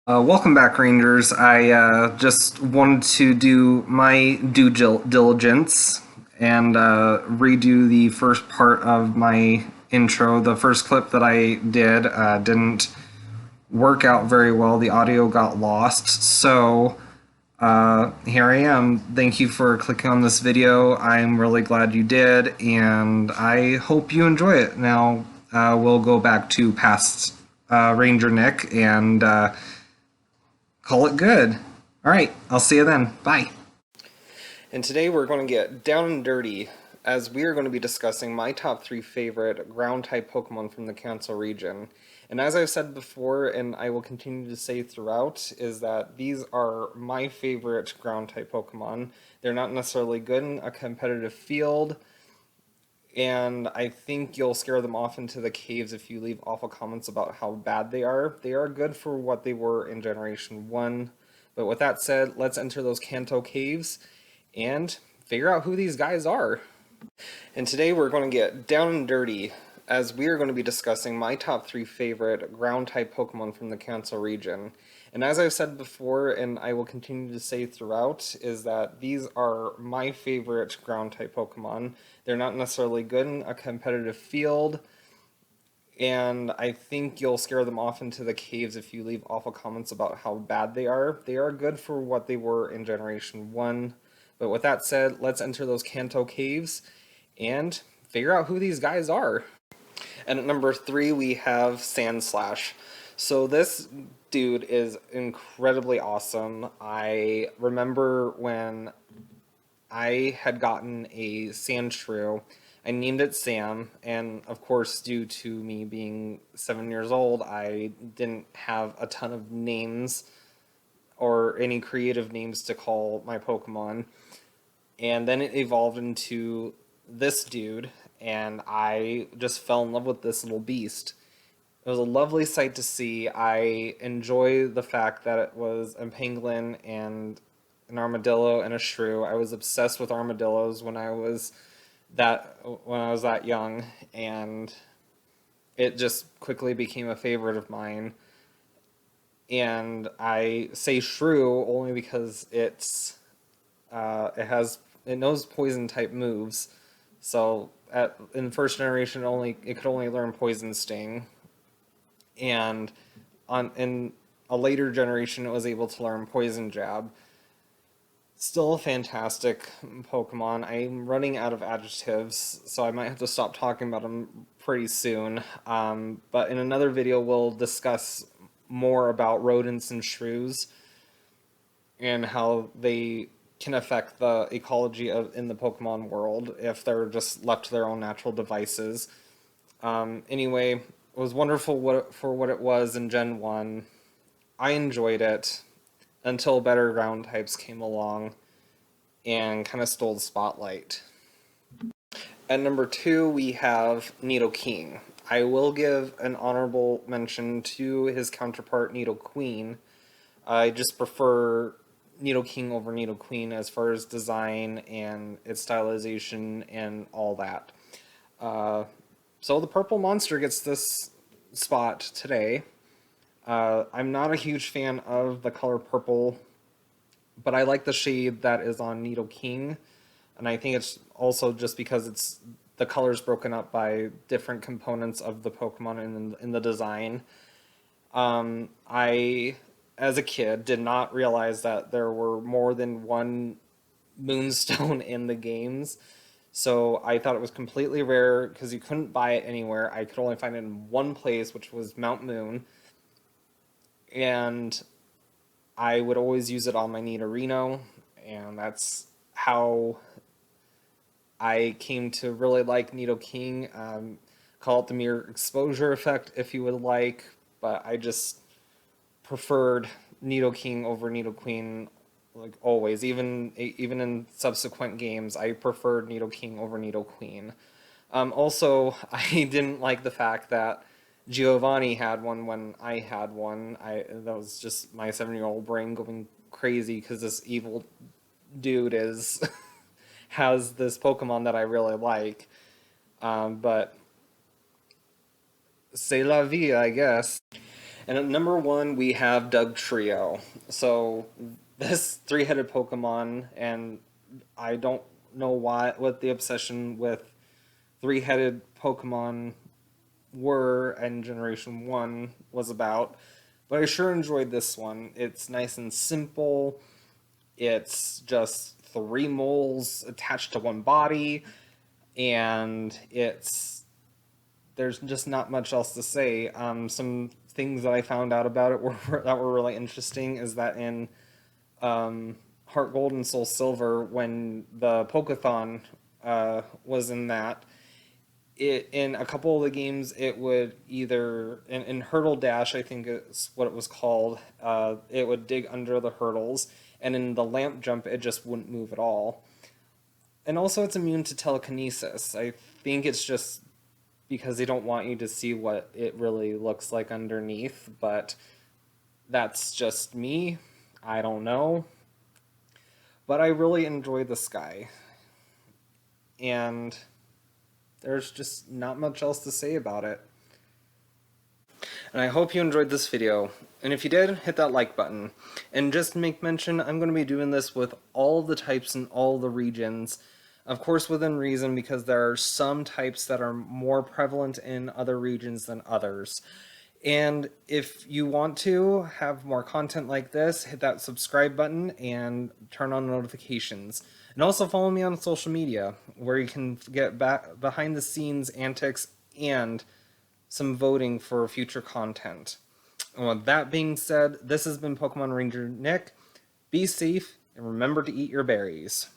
Welcome back, Rangers. I just wanted to do my diligence and redo the first part of my intro. The first clip that I did didn't work out very well. The audio got lost. So here I am. Thank you for clicking on this video. I'm really glad you did, and I hope you enjoy it. Now we'll go back to past Ranger Nick and call it good. All right, I'll see you then. Bye. And today we're going to get down and dirty as we are going to be discussing my top 3 favorite ground-type Pokemon from the Kanto region. And as I've said before, and I will continue to say throughout, is that these are my favorite ground-type Pokemon. They're not necessarily good in a competitive field, and I think you'll scare them off into the caves if you leave awful comments about how bad they are. They are good for what they were in Generation 1. But with that said, let's enter those Kanto caves and figure out who these guys are. And today we're going to get down and dirty as we are going to be discussing my top 3 favorite ground-type Pokemon from the Kanto region. And as I've said before, and I will continue to say throughout, is that these are my favorite ground-type Pokemon. They're not necessarily good in a competitive field, and I think you'll scare them off into the caves if you leave awful comments about how bad they are. They are good for what they were in Generation 1. But with that said, let's enter those Kanto caves and figure out who these guys are. And at number 3, we have Sandslash. So this dude is incredibly awesome. I remember when I had gotten a Sandshrew. I named it Sam, and of course, due to me being 7 years old, I didn't have a ton of names or any creative names to call my Pokemon. And then it evolved into this dude, and I just fell in love with this little beast. It was a lovely sight to see. I enjoy the fact that it was a pangolin and an armadillo and a shrew. I was obsessed with armadillos when I was that young, and it just quickly became a favorite of mine. And I say shrew only because it knows poison type moves. So in first generation it could only learn Poison Sting, and in a later generation it was able to learn Poison Jab. Still a fantastic Pokemon. I'm running out of adjectives, so I might have to stop talking about them pretty soon. But in another video we'll discuss more about rodents and shrews and how they can affect the ecology in the Pokemon world if they're just left to their own natural devices. Anyway, it was wonderful for what it was in Gen 1. I enjoyed it until better ground types came along and kind of stole the spotlight. At number 2, we have Nidoking. I will give an honorable mention to his counterpart, Nidoqueen. I just prefer Nidoking over Nidoqueen as far as design and its stylization and all that. So the purple monster gets this spot today. I'm not a huge fan of the color purple, but I like the shade that is on Nidoking, and I think it's also just because the color's broken up by different components of the Pokemon in the design. I, as a kid, did not realize that there were more than one Moonstone in the games. So I thought it was completely rare because you couldn't buy it anywhere. I could only find it in one place, which was Mount Moon. And I would always use it on my Nidorino, and that's how I came to really like Nidoking. Call it the mere exposure effect if you would like, but I just preferred Nidoking over Nidoqueen, like always. Even in subsequent games, I preferred Nidoking over Nidoqueen. Also, I didn't like the fact that Giovanni had one when I had one. That was just my 7-year-old brain going crazy because this evil dude has this Pokemon that I really like. But c'est la vie, I guess. And at number 1, we have Dugtrio. So this three-headed Pokemon, and I don't know what the obsession with three-headed Pokemon were in Generation 1 was about, but I sure enjoyed this one. It's nice and simple. It's just 3 moles attached to one body, and there's just not much else to say. Some things that I found out about it that were really interesting is that in Heart Gold and Soul Silver, when the Pokeathon was in that, in a couple of the games, it would either in Hurdle Dash, I think is what it was called. It would dig under the hurdles, and in the Lamp Jump, it just wouldn't move at all. And also, it's immune to telekinesis. I think it's just because they don't want you to see what it really looks like underneath, but that's just me. I don't know. But I really enjoy this guy. And there's just not much else to say about it. And I hope you enjoyed this video. And if you did, hit that like button. And just to make mention, I'm going to be doing this with all the types in all the regions. Of course, within reason, because there are some types that are more prevalent in other regions than others. And if you want to have more content like this, hit that subscribe button and turn on notifications. And also follow me on social media, where you can get behind the scenes antics and some voting for future content. And with that being said, this has been Pokemon Ranger Nick. Be safe and remember to eat your berries.